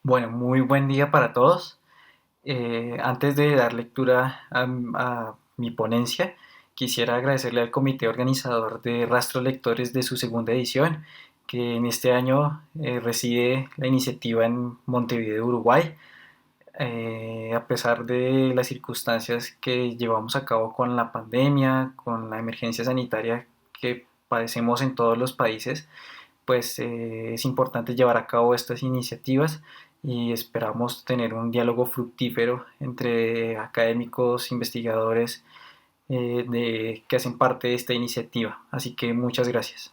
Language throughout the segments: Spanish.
Bueno, muy buen día para todos. Antes de dar lectura a mi ponencia, quisiera agradecerle al comité organizador de Rastro Lectores de su segunda edición, que en este año reside la iniciativa en Montevideo, Uruguay. A pesar de las circunstancias que llevamos a cabo con la pandemia, con la emergencia sanitaria que padecemos en todos los países, pues es importante llevar a cabo estas iniciativas y esperamos tener un diálogo fructífero entre académicos, investigadores que hacen parte de esta iniciativa. Así que muchas gracias.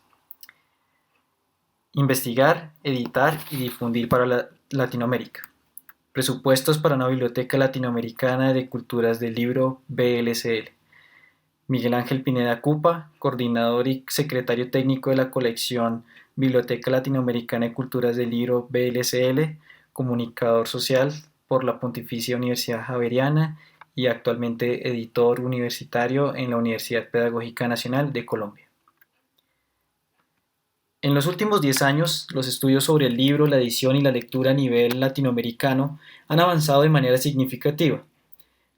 Investigar, editar y difundir para Latinoamérica. Presupuestos para una Biblioteca Latinoamericana de Culturas del Libro BLCL. Miguel Ángel Pineda Cupa, coordinador y secretario técnico de la colección Biblioteca Latinoamericana de Culturas del Libro BLCL, comunicador social por la Pontificia Universidad Javeriana y actualmente editor universitario en la Universidad Pedagógica Nacional de Colombia. En los últimos 10 años, los estudios sobre el libro, la edición y la lectura a nivel latinoamericano han avanzado de manera significativa.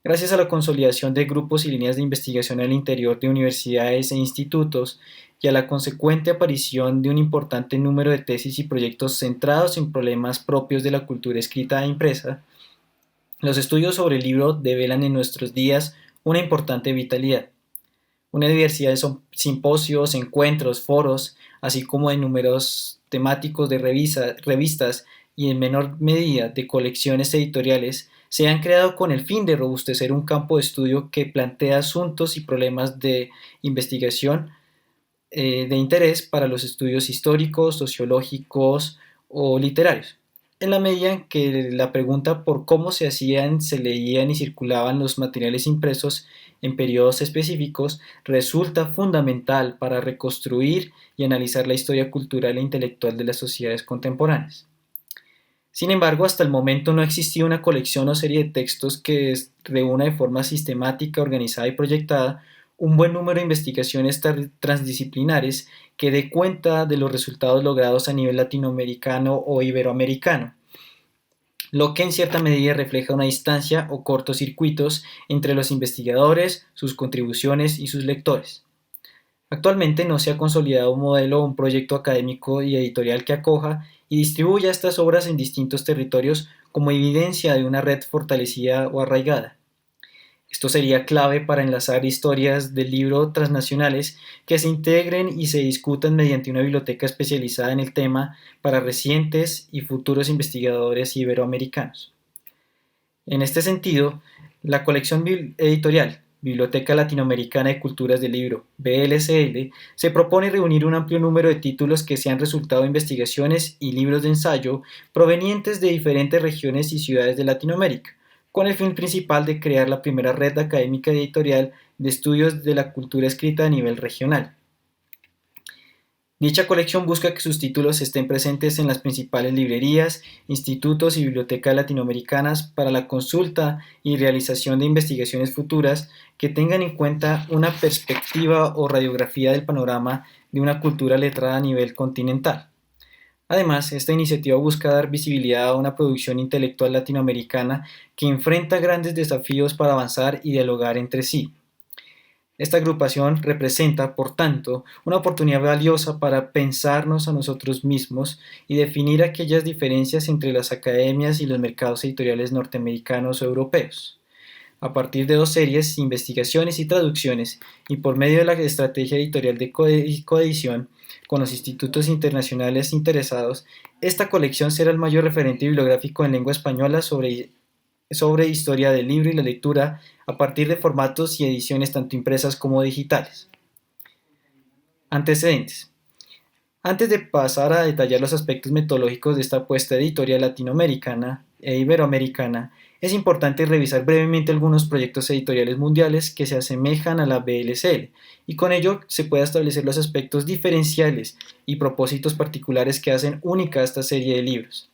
Gracias a la consolidación de grupos y líneas de investigación al interior de universidades e institutos y a la consecuente aparición de un importante número de tesis y proyectos centrados en problemas propios de la cultura escrita e impresa, los estudios sobre el libro develan en nuestros días una importante vitalidad. Una diversidad de simposios, encuentros, foros, así como de números temáticos de revistas y en menor medida de colecciones editoriales, se han creado con el fin de robustecer un campo de estudio que plantea asuntos y problemas de investigación de interés para los estudios históricos, sociológicos o literarios. En la medida en que la pregunta por cómo se hacían, se leían y circulaban los materiales impresos en periodos específicos resulta fundamental para reconstruir y analizar la historia cultural e intelectual de las sociedades contemporáneas. Sin embargo, hasta el momento no existía una colección o serie de textos que reúna de forma sistemática, organizada y proyectada un buen número de investigaciones transdisciplinares que dé cuenta de los resultados logrados a nivel latinoamericano o iberoamericano, lo que en cierta medida refleja una distancia o cortocircuitos entre los investigadores, sus contribuciones y sus lectores. Actualmente no se ha consolidado un modelo o un proyecto académico y editorial que acoja y distribuya estas obras en distintos territorios como evidencia de una red fortalecida o arraigada. Esto sería clave para enlazar historias del libro transnacionales que se integren y se discutan mediante una biblioteca especializada en el tema para recientes y futuros investigadores iberoamericanos. En este sentido, la colección editorial Biblioteca Latinoamericana de Culturas del Libro, BLCL, se propone reunir un amplio número de títulos que sean resultado de investigaciones y libros de ensayo provenientes de diferentes regiones y ciudades de Latinoamérica, con el fin principal de crear la primera red académica y editorial de estudios de la cultura escrita a nivel regional. Dicha colección busca que sus títulos estén presentes en las principales librerías, institutos y bibliotecas latinoamericanas para la consulta y realización de investigaciones futuras que tengan en cuenta una perspectiva o radiografía del panorama de una cultura letrada a nivel continental. Además, esta iniciativa busca dar visibilidad a una producción intelectual latinoamericana que enfrenta grandes desafíos para avanzar y dialogar entre sí. Esta agrupación representa, por tanto, una oportunidad valiosa para pensarnos a nosotros mismos y definir aquellas diferencias entre las academias y los mercados editoriales norteamericanos o europeos. A partir de 2 series, investigaciones y traducciones, y por medio de la estrategia editorial de coedición con los institutos internacionales interesados, esta colección será el mayor referente bibliográfico en lengua española sobre historia del libro y la lectura a partir de formatos y ediciones tanto impresas como digitales. Antecedentes. Antes de pasar a detallar los aspectos metodológicos de esta apuesta editorial latinoamericana e iberoamericana, es importante revisar brevemente algunos proyectos editoriales mundiales que se asemejan a la BLCL, y con ello se puede establecer los aspectos diferenciales y propósitos particulares que hacen única esta serie de libros.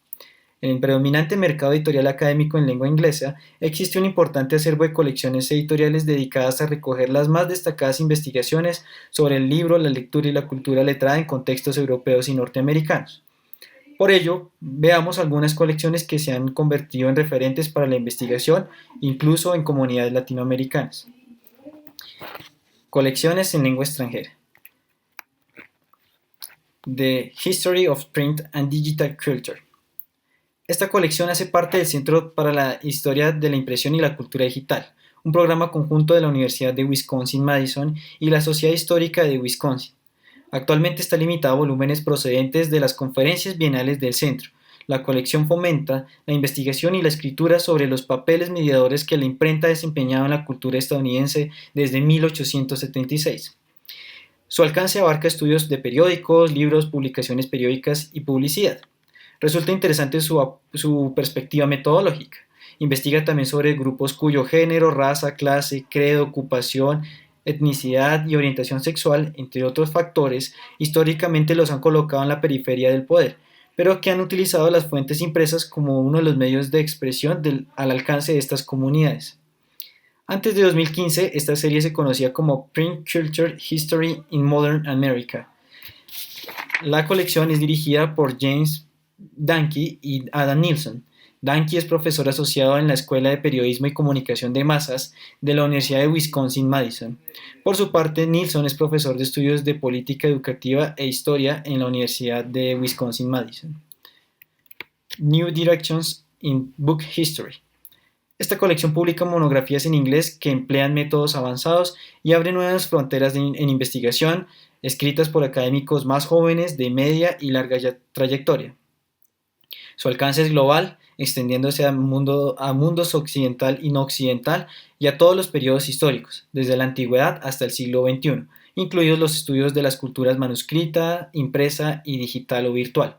En el predominante mercado editorial académico en lengua inglesa, existe un importante acervo de colecciones editoriales dedicadas a recoger las más destacadas investigaciones sobre el libro, la lectura y la cultura letrada en contextos europeos y norteamericanos. Por ello, veamos algunas colecciones que se han convertido en referentes para la investigación, incluso en comunidades latinoamericanas. Colecciones en lengua extranjera. The History of Print and Digital Culture. Esta colección hace parte del Centro para la Historia de la Impresión y la Cultura Digital, un programa conjunto de la Universidad de Wisconsin-Madison y la Sociedad Histórica de Wisconsin. Actualmente está limitada a volúmenes procedentes de las conferencias bienales del centro. La colección fomenta la investigación y la escritura sobre los papeles mediadores que la imprenta ha desempeñado en la cultura estadounidense desde 1876. Su alcance abarca estudios de periódicos, libros, publicaciones periódicas y publicidad. Resulta interesante su perspectiva metodológica. Investiga también sobre grupos cuyo género, raza, clase, credo, ocupación, etnicidad y orientación sexual, entre otros factores, históricamente los han colocado en la periferia del poder, pero que han utilizado las fuentes impresas como uno de los medios de expresión al alcance de estas comunidades. Antes de 2015, esta serie se conocía como Print Culture History in Modern America. La colección es dirigida por James Danke y Adam Nilsson. Danke es profesor asociado en la Escuela de Periodismo y Comunicación de Masas de la Universidad de Wisconsin-Madison. Por su parte, Nilsson es profesor de estudios de política educativa e historia en la Universidad de Wisconsin-Madison. New Directions in Book History. Esta colección publica monografías en inglés que emplean métodos avanzados y abren nuevas fronteras en investigación, escritas por académicos más jóvenes de media y larga trayectoria. Su alcance es global, extendiéndose a mundos occidental y no occidental y a todos los periodos históricos, desde la antigüedad hasta el siglo XXI, incluidos los estudios de las culturas manuscrita, impresa y digital o virtual.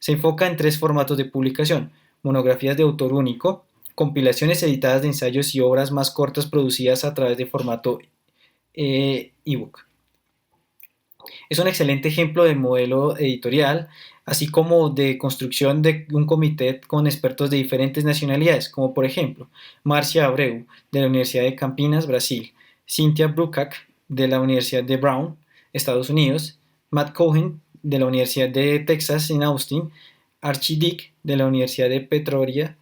Se enfoca en 3 formatos de publicación: monografías de autor único, compilaciones editadas de ensayos y obras más cortas producidas a través de formato ebook. Es un excelente ejemplo de modelo editorial, así como de construcción de un comité con expertos de diferentes nacionalidades, como por ejemplo Marcia Abreu, de la Universidad de Campinas, Brasil; Cynthia Bruckach, de la Universidad de Brown, Estados Unidos; Matt Cohen, de la Universidad de Texas en Austin; Archie Dick, de la Universidad de Pretoria,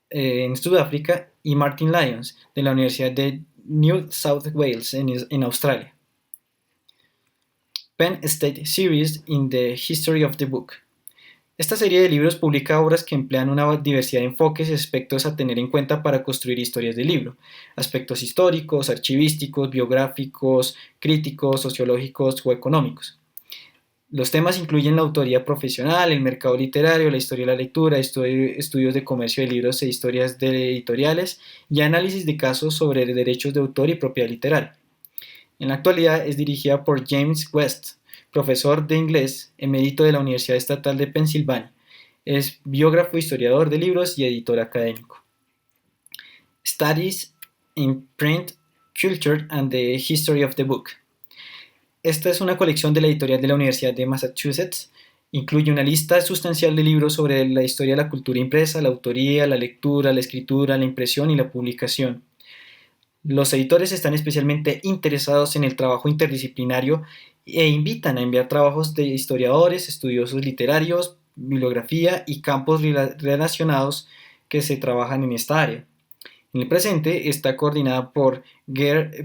en Sudáfrica; y Martin Lyons, de la Universidad de New South Wales, en Australia. Penn State Series in the History of the Book. Esta serie de libros publica obras que emplean una diversidad de enfoques y aspectos a tener en cuenta para construir historias del libro: aspectos históricos, archivísticos, biográficos, críticos, sociológicos o económicos. Los temas incluyen la autoría profesional, el mercado literario, la historia de la lectura, estudios de comercio de libros e historias de editoriales y análisis de casos sobre derechos de autor y propiedad literaria. En la actualidad es dirigida por James West, profesor de inglés emérito de la Universidad Estatal de Pensilvania. Es biógrafo, historiador de libros y editor académico. Studies in Print Culture and the History of the Book. Esta es una colección de la editorial de la Universidad de Massachusetts. Incluye una lista sustancial de libros sobre la historia de la cultura impresa, la autoría, la lectura, la escritura, la impresión y la publicación. Los editores están especialmente interesados en el trabajo interdisciplinario e invitan a enviar trabajos de historiadores, estudiosos literarios, bibliografía y campos relacionados que se trabajan en esta área. En el presente está coordinada por Greg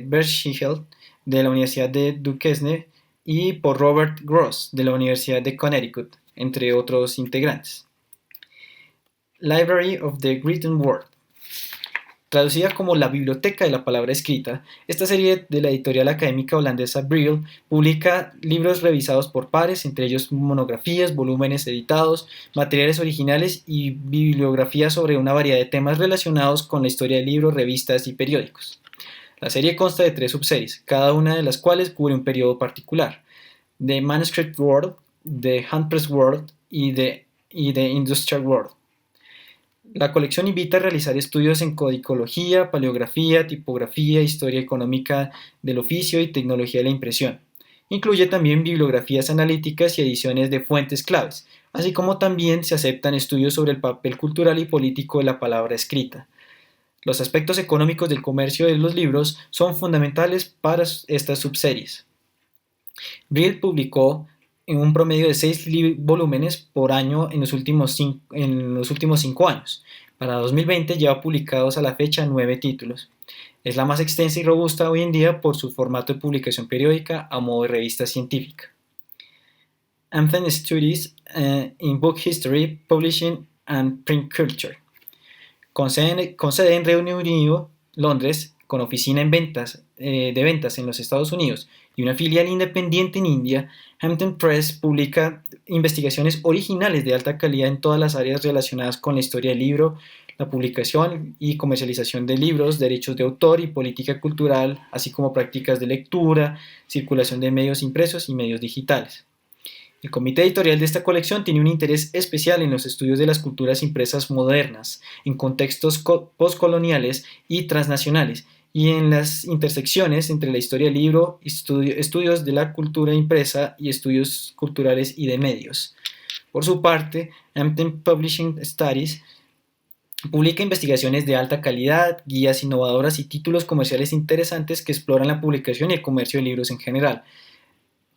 Berschel, de la Universidad de Duquesne, y por Robert Gross, de la Universidad de Connecticut, entre otros integrantes. Library of the Written Word. Traducida como la Biblioteca de la Palabra Escrita, esta serie de la editorial académica holandesa Brill publica libros revisados por pares, entre ellos monografías, volúmenes editados, materiales originales y bibliografía sobre una variedad de temas relacionados con la historia de libros, revistas y periódicos. La serie consta de 3 subseries, cada una de las cuales cubre un periodo particular: The Manuscript World, The Handpress World y The Industrial World. La colección invita a realizar estudios en codicología, paleografía, tipografía, historia económica del oficio y tecnología de la impresión. Incluye también bibliografías analíticas y ediciones de fuentes claves, así como también se aceptan estudios sobre el papel cultural y político de la palabra escrita. Los aspectos económicos del comercio de los libros son fundamentales para estas subseries. Brill publicó en un promedio de 6 volúmenes por año en los últimos 5 años. Para 2020 lleva publicados a la fecha 9 títulos. Es la más extensa y robusta hoy en día por su formato de publicación periódica a modo de revista científica. Anthem Studies in Book History, Publishing and Print Culture. Con sede en Reino Unido, Londres, con oficina de ventas en los Estados Unidos y una filial independiente en India, Hampton Press publica investigaciones originales de alta calidad en todas las áreas relacionadas con la historia del libro, la publicación y comercialización de libros, derechos de autor y política cultural, así como prácticas de lectura, circulación de medios impresos y medios digitales. El comité editorial de esta colección tiene un interés especial en los estudios de las culturas impresas modernas, en contextos postcoloniales y transnacionales, y en las intersecciones entre la historia del libro, estudios de la cultura impresa y estudios culturales y de medios. Por su parte, Hampton Publishing Studies publica investigaciones de alta calidad, guías innovadoras y títulos comerciales interesantes que exploran la publicación y el comercio de libros en general.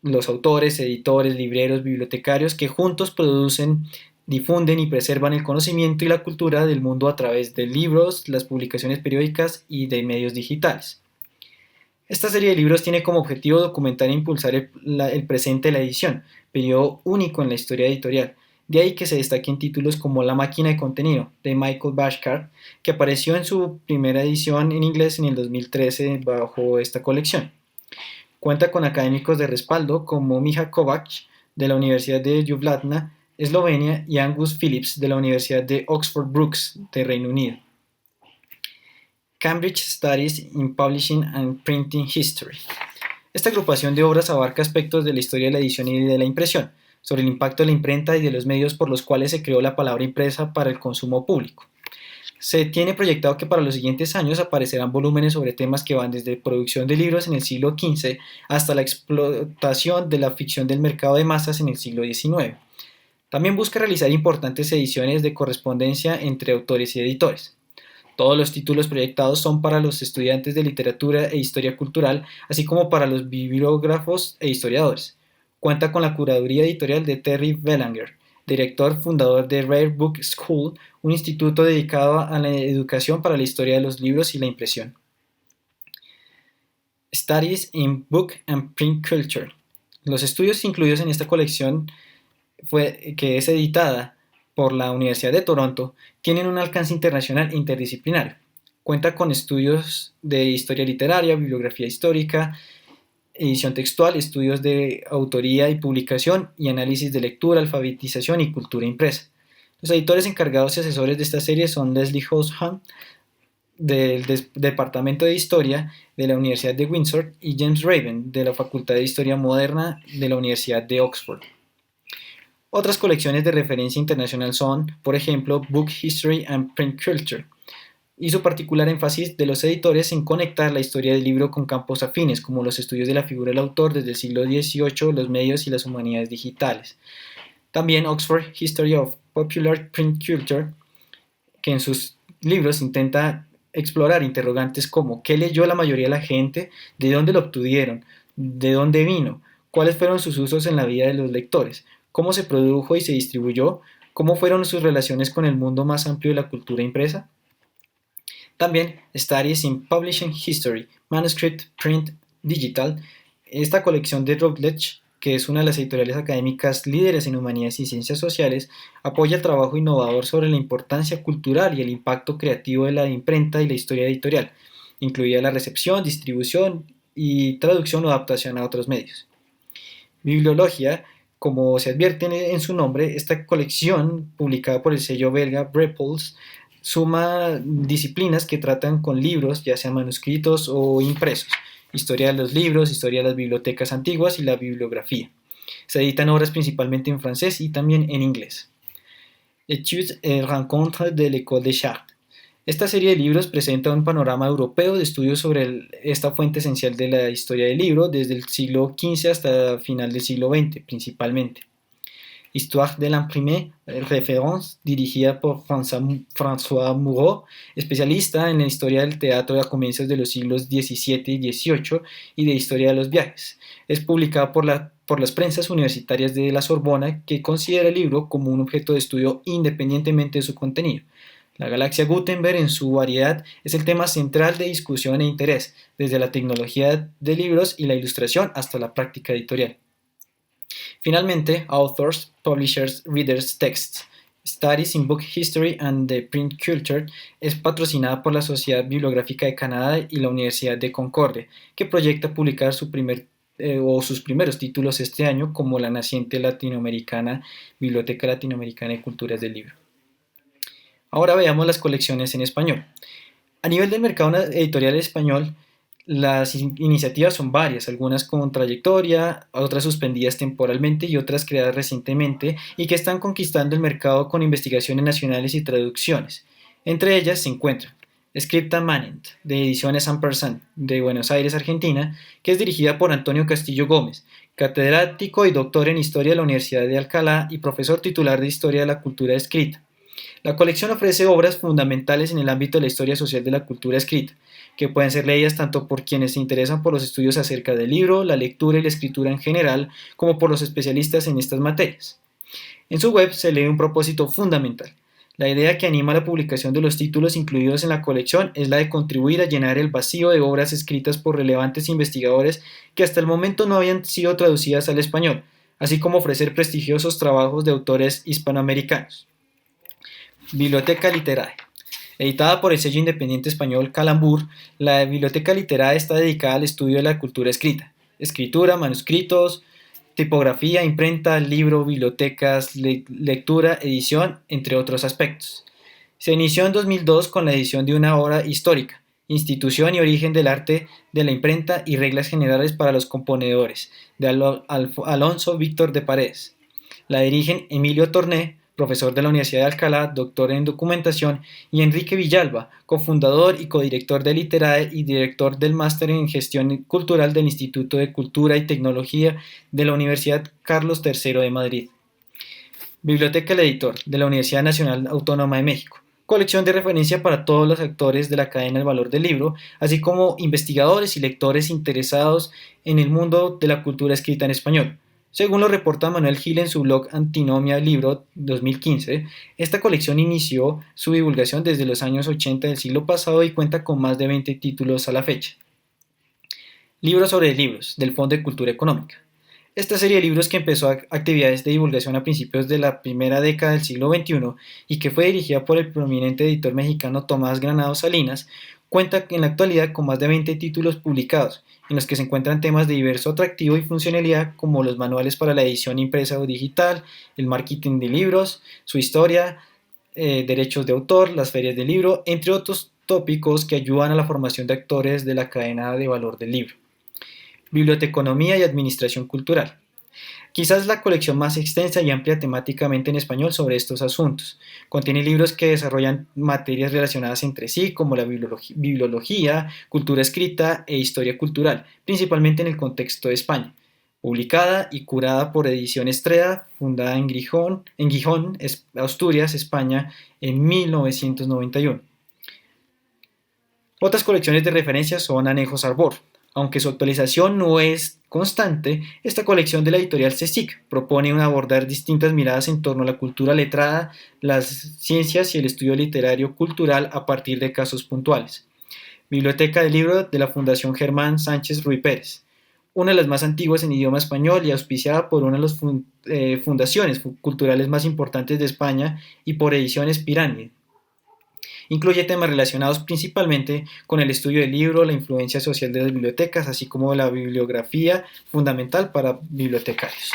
Los autores, editores, libreros, bibliotecarios que juntos producen, difunden y preservan el conocimiento y la cultura del mundo a través de libros, las publicaciones periódicas y de medios digitales. Esta serie de libros tiene como objetivo documentar e impulsar el presente de la edición, periodo único en la historia editorial. De ahí que se destaquen títulos como La máquina de contenido, de Michael Bashkar, que apareció en su primera edición en inglés en el 2013 bajo esta colección. Cuenta con académicos de respaldo como Micha Kovac, de la Universidad de Ljubljana, Eslovenia, y Angus Phillips, de la Universidad de Oxford Brookes, de Reino Unido. Cambridge Studies in Publishing and Printing History. Esta agrupación de obras abarca aspectos de la historia de la edición y de la impresión, sobre el impacto de la imprenta y de los medios por los cuales se creó la palabra impresa para el consumo público. Se tiene proyectado que para los siguientes años aparecerán volúmenes sobre temas que van desde producción de libros en el siglo XV hasta la explotación de la ficción del mercado de masas en el siglo XIX. También busca realizar importantes ediciones de correspondencia entre autores y editores. Todos los títulos proyectados son para los estudiantes de literatura e historia cultural, así como para los bibliógrafos e historiadores. Cuenta con la curaduría editorial de Terry Belanger, director fundador de Rare Book School, un instituto dedicado a la educación para la historia de los libros y la impresión. Studies in Book and Print Culture. Los estudios incluidos en esta colección, que es editada por la Universidad de Toronto, tienen un alcance internacional e interdisciplinario. Cuenta con estudios de historia literaria, bibliografía histórica, edición textual, estudios de autoría y publicación y análisis de lectura, alfabetización y cultura impresa. Los editores encargados y asesores de esta serie son Leslie Househam, del Departamento de Historia de la Universidad de Windsor, y James Raven, de la Facultad de Historia Moderna de la Universidad de Oxford. Otras colecciones de referencia internacional son, por ejemplo, Book History and Print Culture, y su particular énfasis de los editores en conectar la historia del libro con campos afines, como los estudios de la figura del autor desde el siglo XVIII, los medios y las humanidades digitales. También Oxford History of Popular Print Culture, que en sus libros intenta explorar interrogantes como ¿qué leyó la mayoría de la gente? ¿De dónde lo obtuvieron? ¿De dónde vino? ¿Cuáles fueron sus usos en la vida de los lectores? ¿Cómo se produjo y se distribuyó? ¿Cómo fueron sus relaciones con el mundo más amplio de la cultura impresa? También Studies in Publishing History, Manuscript, Print, Digital. Esta colección de Routledge, que es una de las editoriales académicas líderes en humanidades y ciencias sociales, apoya el trabajo innovador sobre la importancia cultural y el impacto creativo de la imprenta y la historia editorial, incluida la recepción, distribución y traducción o adaptación a otros medios. Bibliología. Como se advierte en su nombre, esta colección, publicada por el sello belga Brepols, suma disciplinas que tratan con libros, ya sean manuscritos o impresos, historia de los libros, historia de las bibliotecas antiguas y la bibliografía. Se editan obras principalmente en francés y también en inglés. Études et rencontres de l'École des Chartes. Esta serie de libros presenta un panorama europeo de estudios sobre esta fuente esencial de la historia del libro desde el siglo XV hasta el final del siglo XX principalmente. Histoire de l'imprimé, référence, dirigida por François Moureau, especialista en la historia del teatro a comienzos de los siglos XVII y XVIII y de historia de los viajes. Es publicada por las prensas universitarias de la Sorbona, que considera el libro como un objeto de estudio independientemente de su contenido. La galaxia Gutenberg en su variedad es el tema central de discusión e interés, desde la tecnología de libros y la ilustración hasta la práctica editorial. Finalmente, Authors, Publishers, Readers, Texts, Studies in Book History and the Print Culture es patrocinada por la Sociedad Bibliográfica de Canadá y la Universidad de Concordia, que proyecta publicar sus primeros títulos este año como la naciente latinoamericana Biblioteca Latinoamericana de Culturas del Libro. Ahora veamos las colecciones en español. A nivel del mercado editorial español, las iniciativas son varias, algunas con trayectoria, otras suspendidas temporalmente y otras creadas recientemente y que están conquistando el mercado con investigaciones nacionales y traducciones. Entre ellas se encuentran Scripta Manent, de Ediciones Ampersand, de Buenos Aires, Argentina, que es dirigida por Antonio Castillo Gómez, catedrático y doctor en Historia de la Universidad de Alcalá y profesor titular de Historia de la Cultura Escrita. La colección ofrece obras fundamentales en el ámbito de la historia social de la cultura escrita, que pueden ser leídas tanto por quienes se interesan por los estudios acerca del libro, la lectura y la escritura en general, como por los especialistas en estas materias. En su web se lee un propósito fundamental. La idea que anima la publicación de los títulos incluidos en la colección es la de contribuir a llenar el vacío de obras escritas por relevantes investigadores que hasta el momento no habían sido traducidas al español, así como ofrecer prestigiosos trabajos de autores hispanoamericanos. Biblioteca Literae. Editada por el sello independiente español Calambur, la Biblioteca Literae está dedicada al estudio de la cultura escrita, escritura, manuscritos, tipografía, imprenta, libro, bibliotecas, lectura, edición, entre otros aspectos. Se inició en 2002 con la edición de una obra histórica, Institución y origen del arte de la imprenta y reglas generales para los componedores, de Alonso Víctor de Paredes. La dirigen Emilio Torné, profesor de la Universidad de Alcalá, doctor en documentación, y Enrique Villalba, cofundador y codirector de Literae y director del máster en gestión cultural del Instituto de Cultura y Tecnología de la Universidad Carlos III de Madrid. Biblioteca El Editor, de la Universidad Nacional Autónoma de México. Colección de referencia para todos los actores de la cadena del valor del libro, así como investigadores y lectores interesados en el mundo de la cultura escrita en español. Según lo reporta Manuel Gil en su blog Antinomia Libro 2015, esta colección inició su divulgación desde los años 80 del siglo pasado y cuenta con más de 20 títulos a la fecha. Libros sobre libros, del Fondo de Cultura Económica. Esta serie de libros, que empezó actividades de divulgación a principios de la primera década del siglo XXI y que fue dirigida por el prominente editor mexicano Tomás Granados Salinas, cuenta en la actualidad con más de 20 títulos publicados, en los que se encuentran temas de diverso atractivo y funcionalidad como los manuales para la edición impresa o digital, el marketing de libros, su historia, derechos de autor, las ferias del libro, entre otros tópicos que ayudan a la formación de actores de la cadena de valor del libro. Biblioteconomía y administración cultural. Quizás la colección más extensa y amplia temáticamente en español sobre estos asuntos. Contiene libros que desarrollan materias relacionadas entre sí, como la bibliología, cultura escrita e historia cultural, principalmente en el contexto de España. Publicada y curada por Edición Estrella, fundada en Gijón, Asturias, España, en 1991. Otras colecciones de referencia son Anejos Arbor. Aunque su actualización no es constante, esta colección de la editorial CSIC propone abordar distintas miradas en torno a la cultura letrada, las ciencias y el estudio literario cultural a partir de casos puntuales. Biblioteca del Libro de la Fundación Germán Sánchez Ruy Pérez, una de las más antiguas en idioma español y auspiciada por una de las fundaciones culturales más importantes de España y por Ediciones Pirámide. Incluye temas relacionados principalmente con el estudio del libro, la influencia social de las bibliotecas, así como la bibliografía fundamental para bibliotecarios.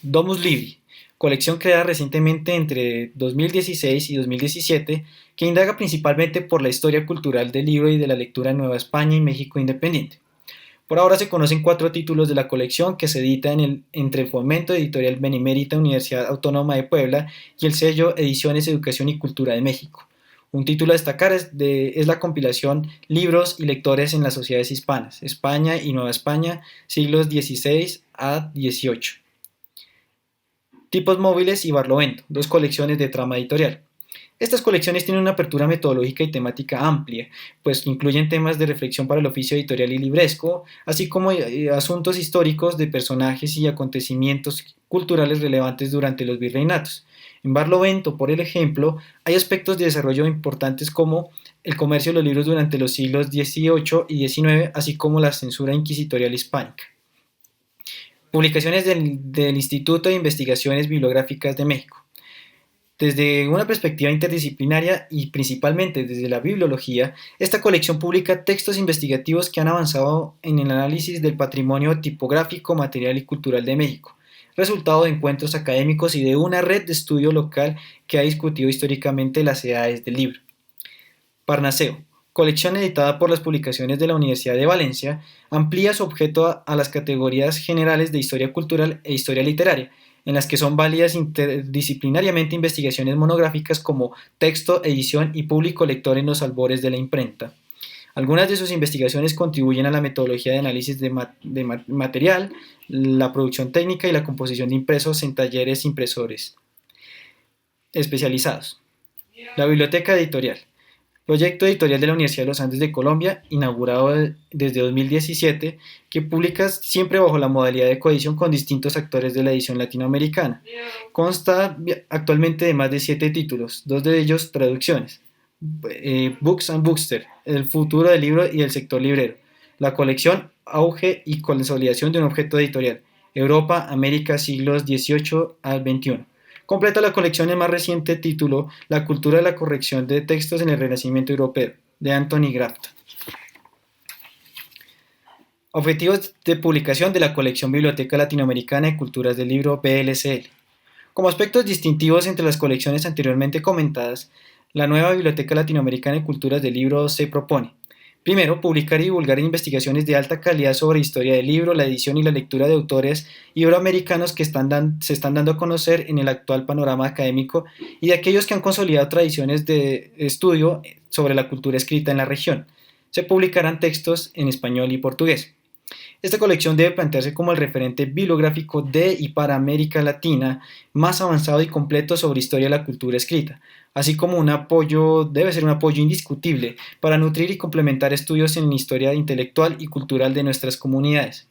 Domus Libri, colección creada recientemente entre 2016 y 2017, que indaga principalmente por la historia cultural del libro y de la lectura en Nueva España y México independiente. Por ahora se conocen 4 títulos de la colección que se editan entre el Fomento Editorial Benemérita Universidad Autónoma de Puebla y el sello Ediciones Educación y Cultura de México. Un título a destacar es la compilación Libros y lectores en las sociedades hispanas, España y Nueva España, siglos XVI a XVIII. Tipos móviles y Barlovento, dos colecciones de trama editorial. Estas colecciones tienen una apertura metodológica y temática amplia, pues incluyen temas de reflexión para el oficio editorial y libresco, así como asuntos históricos de personajes y acontecimientos culturales relevantes durante los virreinatos. En Barlovento, por ejemplo, hay aspectos de desarrollo importantes como el comercio de los libros durante los siglos XVIII y XIX, así como la censura inquisitorial hispánica. Publicaciones del Instituto de Investigaciones Bibliográficas de México. Desde una perspectiva interdisciplinaria y principalmente desde la bibliología, esta colección publica textos investigativos que han avanzado en el análisis del patrimonio tipográfico, material y cultural de México, resultado de encuentros académicos y de una red de estudio local que ha discutido históricamente las edades del libro. Parnaseo, colección editada por las publicaciones de la Universidad de Valencia, amplía su objeto a las categorías generales de historia cultural e historia literaria, en las que son válidas interdisciplinariamente investigaciones monográficas como texto, edición y público lector en los albores de la imprenta. Algunas de sus investigaciones contribuyen a la metodología de análisis de material, la producción técnica y la composición de impresos en talleres impresores especializados. La biblioteca editorial. Proyecto editorial de la Universidad de los Andes de Colombia, inaugurado desde 2017, que publica siempre bajo la modalidad de coedición con distintos actores de la edición latinoamericana. Consta actualmente de más de 7 títulos, 2 de ellos traducciones. Books and Booksters, el futuro del libro y el sector librero. La colección Auge y consolidación de un objeto editorial. Europa, América, siglos XVIII al XXI. Completa la colección el más reciente título La cultura de la corrección de textos en el Renacimiento Europeo, de Anthony Grafton. Objetivos de publicación de la colección Biblioteca Latinoamericana de Culturas del Libro BLCL. Como aspectos distintivos entre las colecciones anteriormente comentadas, la nueva Biblioteca Latinoamericana de Culturas del Libro se propone: primero, publicar y divulgar investigaciones de alta calidad sobre historia del libro, la edición y la lectura de autores iberoamericanos que se están dando a conocer en el actual panorama académico y de aquellos que han consolidado tradiciones de estudio sobre la cultura escrita en la región. Se publicarán textos en español y portugués. Esta colección debe plantearse como el referente bibliográfico de y para América Latina más avanzado y completo sobre historia de la cultura escrita, así como debe ser un apoyo indiscutible para nutrir y complementar estudios en historia intelectual y cultural de nuestras comunidades.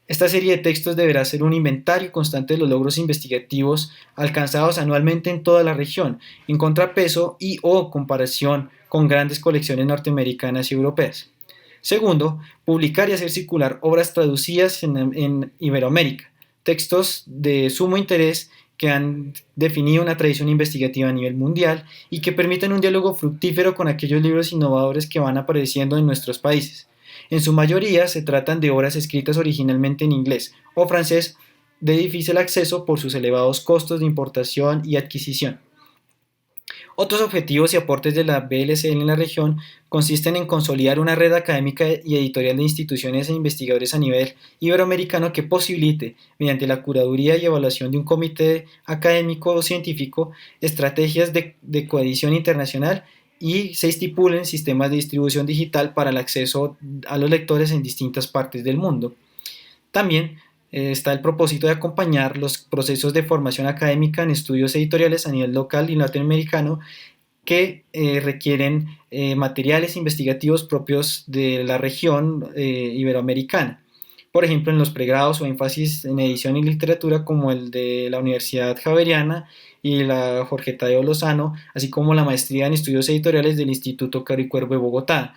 Esta serie de textos deberá ser un inventario constante de los logros investigativos alcanzados anualmente en toda la región, en contrapeso y/o comparación con grandes colecciones norteamericanas y europeas. Segundo, publicar y hacer circular obras traducidas en Iberoamérica, textos de sumo interés que han definido una tradición investigativa a nivel mundial y que permiten un diálogo fructífero con aquellos libros innovadores que van apareciendo en nuestros países. En su mayoría se tratan de obras escritas originalmente en inglés o francés de difícil acceso por sus elevados costos de importación y adquisición. Otros objetivos y aportes de la BLCL en la región consisten en consolidar una red académica y editorial de instituciones e investigadores a nivel iberoamericano que posibilite, mediante la curaduría y evaluación de un comité académico o científico, estrategias de coedición internacional y se estipulen sistemas de distribución digital para el acceso a los lectores en distintas partes del mundo. También está el propósito de acompañar los procesos de formación académica en estudios editoriales a nivel local y latinoamericano que requieren materiales investigativos propios de la región iberoamericana. Por ejemplo, en los pregrados o énfasis en edición y literatura como el de la Universidad Javeriana y la Jorge Tadeo Lozano, así como la maestría en estudios editoriales del Instituto Caro y Cuervo de Bogotá.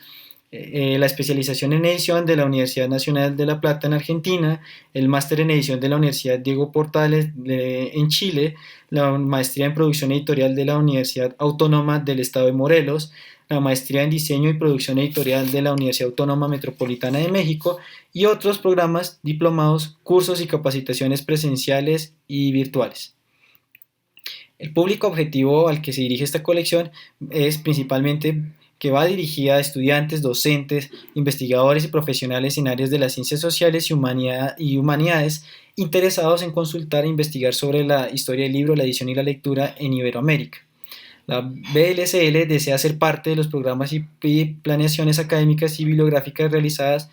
La especialización en edición de la Universidad Nacional de La Plata en Argentina, el máster en edición de la Universidad Diego Portales en Chile, la maestría en producción editorial de la Universidad Autónoma del Estado de Morelos, la maestría en diseño y producción editorial de la Universidad Autónoma Metropolitana de México y otros programas, diplomados, cursos y capacitaciones presenciales y virtuales. El público objetivo al que se dirige esta colección es principalmente que va dirigida a estudiantes, docentes, investigadores y profesionales en áreas de las ciencias sociales y humanidades interesados en consultar e investigar sobre la historia del libro, la edición y la lectura en Iberoamérica. La BLCL desea ser parte de los programas y planeaciones académicas y bibliográficas realizadas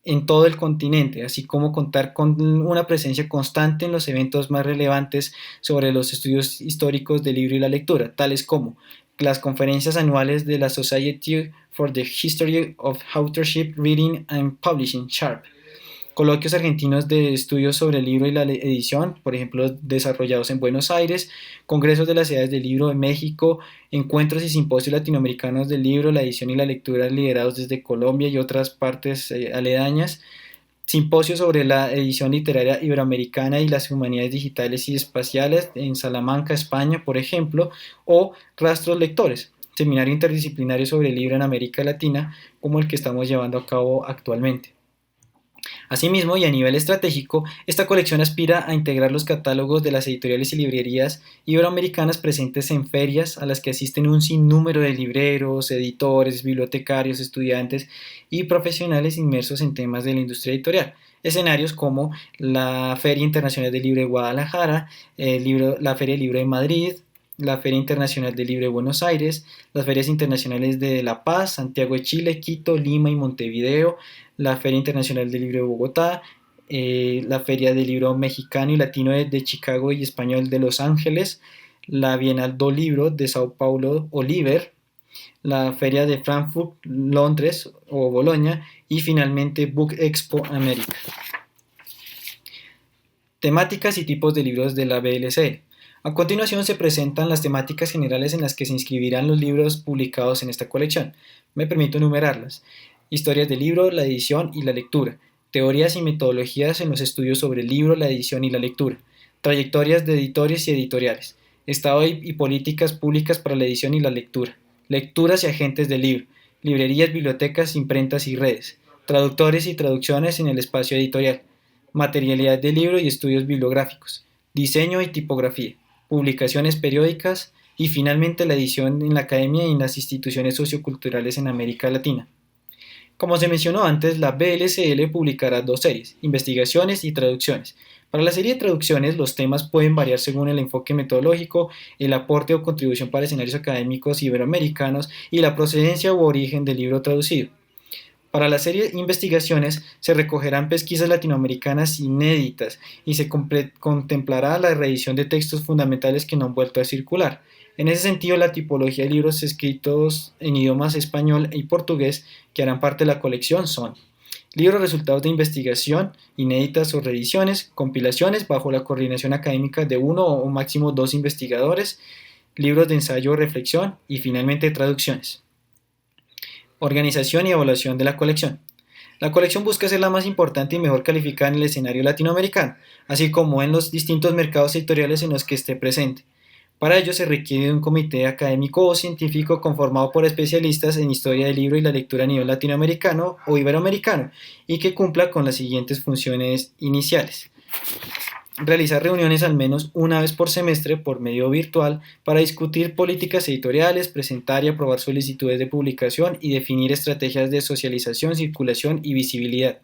en todo el continente, así como contar con una presencia constante en los eventos más relevantes sobre los estudios históricos del libro y la lectura, tales como las conferencias anuales de la Society for the History of Authorship, Reading and Publishing, SHARP, coloquios argentinos de estudios sobre el libro y la edición, por ejemplo, desarrollados en Buenos Aires, congresos de las ciudades del libro en México, encuentros y simposios latinoamericanos del libro, la edición y la lectura liderados desde Colombia y otras partes aledañas, simposios sobre la edición literaria iberoamericana y las humanidades digitales y espaciales en Salamanca, España, por ejemplo, o rastros lectores, seminario interdisciplinario sobre el libro en América Latina, como el que estamos llevando a cabo actualmente. Asimismo, y a nivel estratégico, esta colección aspira a integrar los catálogos de las editoriales y librerías iberoamericanas presentes en ferias a las que asisten un sinnúmero de libreros, editores, bibliotecarios, estudiantes y profesionales inmersos en temas de la industria editorial. Escenarios como la Feria Internacional del Libro de Guadalajara, la Feria del Libro de Madrid, la Feria Internacional del Libro de Buenos Aires, las ferias internacionales de La Paz, Santiago de Chile, Quito, Lima y Montevideo, la Feria Internacional del Libro de Bogotá, la Feria del Libro Mexicano y Latino de Chicago y Español de Los Ángeles, la Bienal do Libro de Sao Paulo Oliver, la Feria de Frankfurt, Londres o Bolonia y finalmente Book Expo América. Temáticas y tipos de libros de la BLCL. A continuación se presentan las temáticas generales en las que se inscribirán los libros publicados en esta colección. Me permito enumerarlas: historias del libro, la edición y la lectura, teorías y metodologías en los estudios sobre el libro, la edición y la lectura, trayectorias de editores y editoriales, estado y políticas públicas para la edición y la lectura, lecturas y agentes del libro, librerías, bibliotecas, imprentas y redes, traductores y traducciones en el espacio editorial, materialidad del libro y estudios bibliográficos, diseño y tipografía, publicaciones periódicas y finalmente la edición en la academia y en las instituciones socioculturales en América Latina. Como se mencionó antes, la BLCL publicará 2 series, investigaciones y traducciones. Para la serie de traducciones, los temas pueden variar según el enfoque metodológico, el aporte o contribución para escenarios académicos iberoamericanos y la procedencia u origen del libro traducido. Para la serie de investigaciones se recogerán pesquisas latinoamericanas inéditas y se contemplará la reedición de textos fundamentales que no han vuelto a circular. En ese sentido, la tipología de libros escritos en idiomas español y portugués que harán parte de la colección son: libros resultados de investigación, inéditas o reediciones, compilaciones bajo la coordinación académica de 1 o máximo 2 investigadores, libros de ensayo o reflexión y finalmente traducciones. Organización y evaluación de la colección. La colección busca ser la más importante y mejor calificada en el escenario latinoamericano, así como en los distintos mercados editoriales en los que esté presente. Para ello se requiere de un comité académico o científico conformado por especialistas en historia del libro y la lectura a nivel latinoamericano o iberoamericano y que cumpla con las siguientes funciones iniciales: realizar reuniones al menos una vez por semestre por medio virtual para discutir políticas editoriales, presentar y aprobar solicitudes de publicación y definir estrategias de socialización, circulación y visibilidad.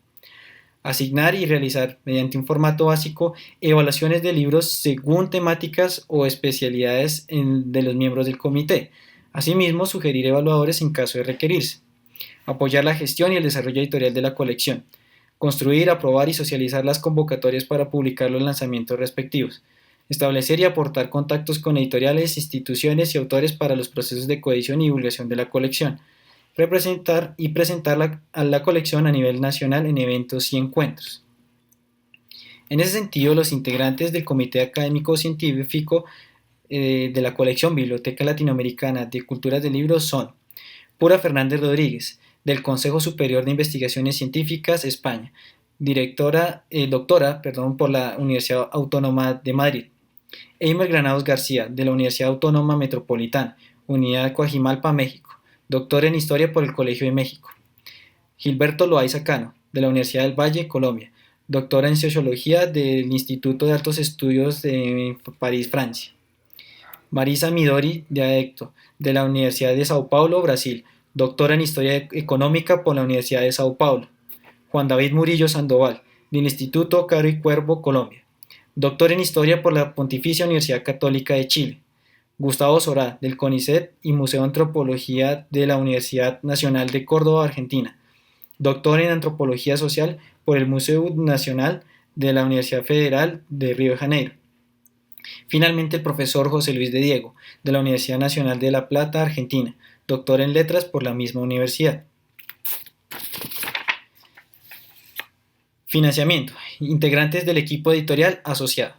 Asignar y realizar, mediante un formato básico, evaluaciones de libros según temáticas o especialidades de los miembros del comité. Asimismo, sugerir evaluadores en caso de requerirse. Apoyar la gestión y el desarrollo editorial de la colección. Construir, aprobar y socializar las convocatorias para publicar los lanzamientos respectivos. Establecer y aportar contactos con editoriales, instituciones y autores para los procesos de coedición y divulgación de la colección. Representar y presentar a la colección a nivel nacional en eventos y encuentros. En ese sentido, los integrantes del Comité Académico Científico de la colección Biblioteca Latinoamericana de Culturas del Libro son: Pura Fernández Rodríguez, del Consejo Superior de Investigaciones Científicas, España, doctora por la Universidad Autónoma de Madrid. Eimer Granados García, de la Universidad Autónoma Metropolitana, Unidad Coajimalpa, México, doctor en Historia por el Colegio de México. Gilberto Loaiza Cano, de la Universidad del Valle, Colombia, doctora en Sociología del Instituto de Altos Estudios de París, Francia. Marisa Midori de Adecto, de la Universidad de Sao Paulo, Brasil, doctora en Historia Económica por la Universidad de Sao Paulo. Juan David Murillo Sandoval, del Instituto Caro y Cuervo, Colombia, doctor en Historia por la Pontificia Universidad Católica de Chile. Gustavo Sorá, del CONICET y Museo de Antropología de la Universidad Nacional de Córdoba, Argentina. doctor en Antropología Social por el Museo Nacional de la Universidad Federal de Río de Janeiro. Finalmente, el profesor José Luis de Diego, de la Universidad Nacional de La Plata, Argentina, doctor en Letras por la misma universidad. Financiamiento. Integrantes del equipo editorial asociado.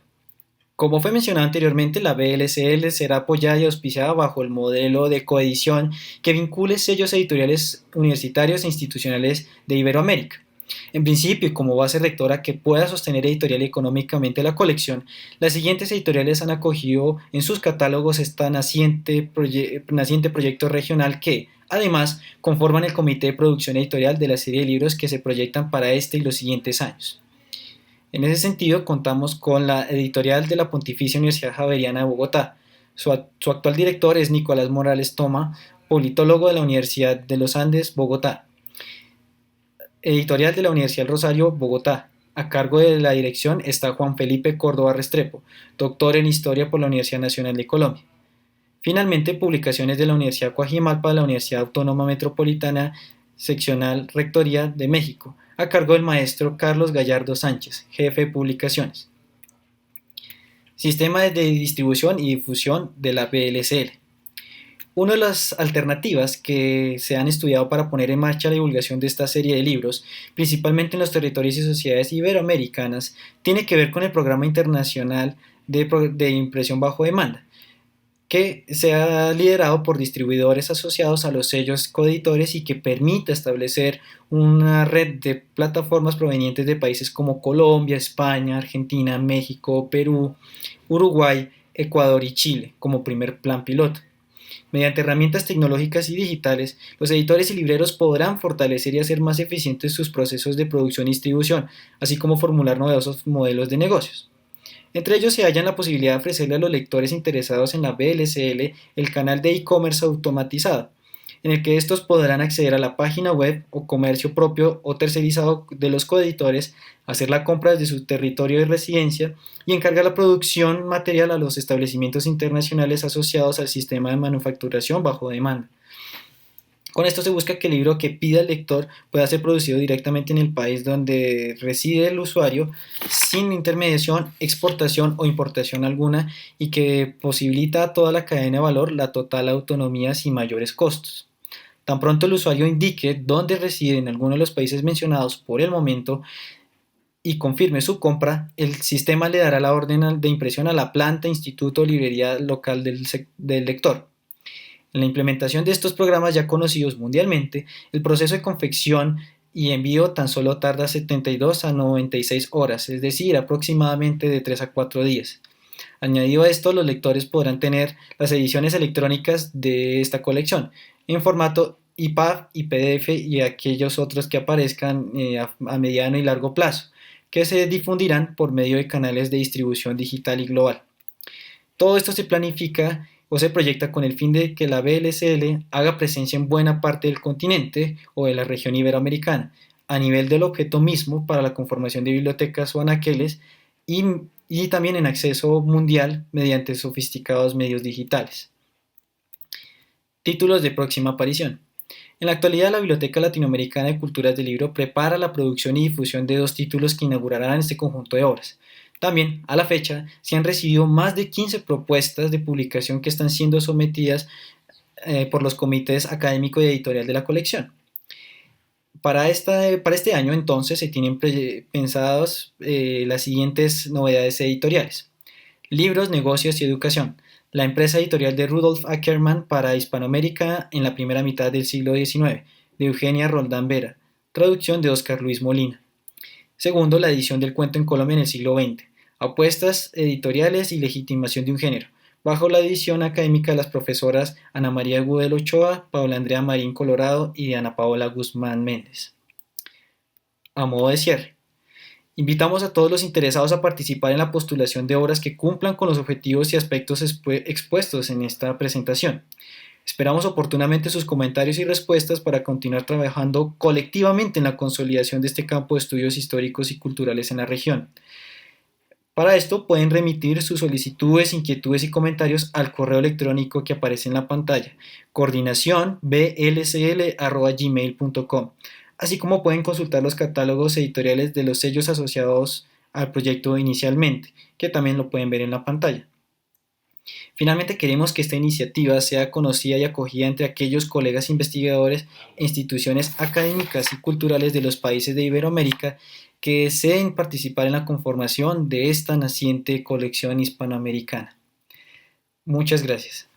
Como fue mencionado anteriormente, la BLCL será apoyada y auspiciada bajo el modelo de coedición que vincule sellos editoriales universitarios e institucionales de Iberoamérica. En principio, y como base rectora que pueda sostener editorial y económicamente la colección, las siguientes editoriales han acogido en sus catálogos este naciente proyecto regional que, además, conforman el comité de producción editorial de la serie de libros que se proyectan para este y los siguientes años. En ese sentido, contamos con la editorial de la Pontificia Universidad Javeriana de Bogotá. Su actual director es Nicolás Morales Toma, politólogo de la Universidad de los Andes, Bogotá. Editorial de la Universidad del Rosario, Bogotá. A cargo de la dirección está Juan Felipe Córdoba Restrepo, doctor en Historia por la Universidad Nacional de Colombia. Finalmente, publicaciones de la Universidad Coajimalpa, de la Universidad Autónoma Metropolitana, Seccional Rectoría de México, a cargo del maestro Carlos Gallardo Sánchez, jefe de publicaciones. Sistema de distribución y difusión de la BLCL. Una de las alternativas que se han estudiado para poner en marcha la divulgación de esta serie de libros, principalmente en los territorios y sociedades iberoamericanas, tiene que ver con el Programa Internacional de Impresión Bajo Demanda, que se ha liderado por distribuidores asociados a los sellos coeditores y que permite establecer una red de plataformas provenientes de países como Colombia, España, Argentina, México, Perú, Uruguay, Ecuador y Chile como primer plan piloto. Mediante herramientas tecnológicas y digitales, los editores y libreros podrán fortalecer y hacer más eficientes sus procesos de producción y distribución, así como formular novedosos modelos de negocios. Entre ellos se halla la posibilidad de ofrecerle a los lectores interesados en la BLCL el canal de e-commerce automatizado, en el que estos podrán acceder a la página web o comercio propio o tercerizado de los coeditores, hacer la compra desde su territorio de residencia y encargar la producción material a los establecimientos internacionales asociados al sistema de manufacturación bajo demanda. Con esto se busca que el libro que pida el lector pueda ser producido directamente en el país donde reside el usuario, sin intermediación, exportación o importación alguna, y que posibilita a toda la cadena de valor la total autonomía sin mayores costos. Tan pronto el usuario indique dónde reside en alguno de los países mencionados por el momento y confirme su compra, el sistema le dará la orden de impresión a la planta, instituto o librería local del lector. En la implementación de estos programas ya conocidos mundialmente, el proceso de confección y envío tan solo tarda 72 a 96 horas, es decir, aproximadamente de 3 a 4 días. Añadido a esto, los lectores podrán tener las ediciones electrónicas de esta colección en formato EPUB y PDF y aquellos otros que aparezcan a mediano y largo plazo, que se difundirán por medio de canales de distribución digital y global. Todo esto se planifica o se proyecta con el fin de que la BLCL haga presencia en buena parte del continente o de la región iberoamericana, a nivel del objeto mismo para la conformación de bibliotecas o anaqueles y también en acceso mundial mediante sofisticados medios digitales. Títulos de próxima aparición. En la actualidad, la Biblioteca Latinoamericana de Culturas del Libro prepara la producción y difusión de 2 títulos que inaugurarán este conjunto de obras. También, a la fecha, se han recibido más de 15 propuestas de publicación que están siendo sometidas por los comités académico y editorial de la colección. Para este año, entonces, se tienen pensadas las siguientes novedades editoriales. Libros, negocios y educación. La empresa editorial de Rudolf Ackermann para Hispanoamérica en la primera mitad del siglo XIX, de Eugenia Roldán Vera. Traducción de Óscar Luis Molina. Segundo, la edición del cuento en Colombia en el siglo XX. Apuestas editoriales y legitimación de un género, bajo la edición académica de las profesoras Ana María Gudel Ochoa, Paula Andrea Marín Colorado y Ana Paola Guzmán Méndez. A modo de cierre, invitamos a todos los interesados a participar en la postulación de obras que cumplan con los objetivos y aspectos expuestos en esta presentación. Esperamos oportunamente sus comentarios y respuestas para continuar trabajando colectivamente en la consolidación de este campo de estudios históricos y culturales en la región. Para esto pueden remitir sus solicitudes, inquietudes y comentarios al correo electrónico que aparece en la pantalla, coordinacionblcl@gmail.com. así como pueden consultar los catálogos editoriales de los sellos asociados al proyecto inicialmente, que también lo pueden ver en la pantalla. Finalmente, queremos que esta iniciativa sea conocida y acogida entre aquellos colegas investigadores e instituciones académicas y culturales de los países de Iberoamérica que deseen participar en la conformación de esta naciente colección hispanoamericana. Muchas gracias.